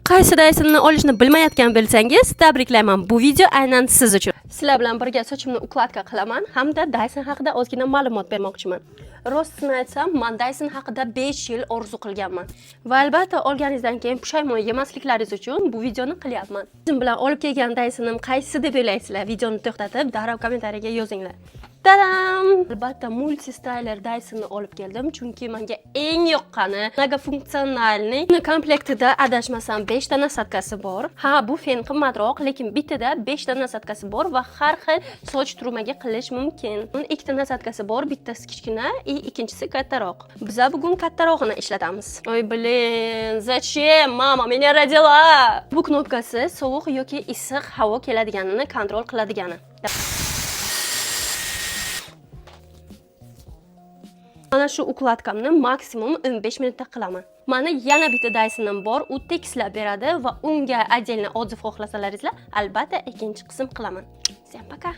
Qaysi Dysonni olishni bilmayotgan bo'lsangiz, tabriklayman. Bu video aynan siz uchun. Sizlar bilan birga sochimni ukladka qilaman hamda Dyson haqida ozgina ma'lumot bermoqchiman. Rostini aytsam, men Dyson haqida 5 yil orzu qilganman. Va albatta olganingizdan keyin pushaymon yemasliklaringiz uchun bu videoni qilyapman. Sizin bilan olib kelgan Dysonim qaysi deb o'ylaysizlar? Videoni to'xtatib, darrov kommentariyaga yozinglar. Tadam! Albatta multi-styler Dysonni olib keldim, chunki menga eng yoqqani mega funksionalni komplektida adashmasam 5 ta nasatkasi bor. Ha, bu fen qimmatroq, lekin bittada 5 ta nasatkasi bor va har xil soch turmaga qilish mumkin. 2 ta nasatkasi bor, bittasi kichkina, ikkinchisi kattaroq. Biz bugun kattarog'ini ishlatamiz. Oy, blin, zачем? Mama meni родила. Bu knopkasi sovuq yoki issiq havo keladiganini kontrol qiladigani. Mana shu ukladkamni maksimum 15 minutda qilaman. Mana yana bitta Dysonim bor, u tekislab beradi va unga отдельно отзыв xohlasalaringizlar, albatta ikkinchi qism qilaman. Всем пока.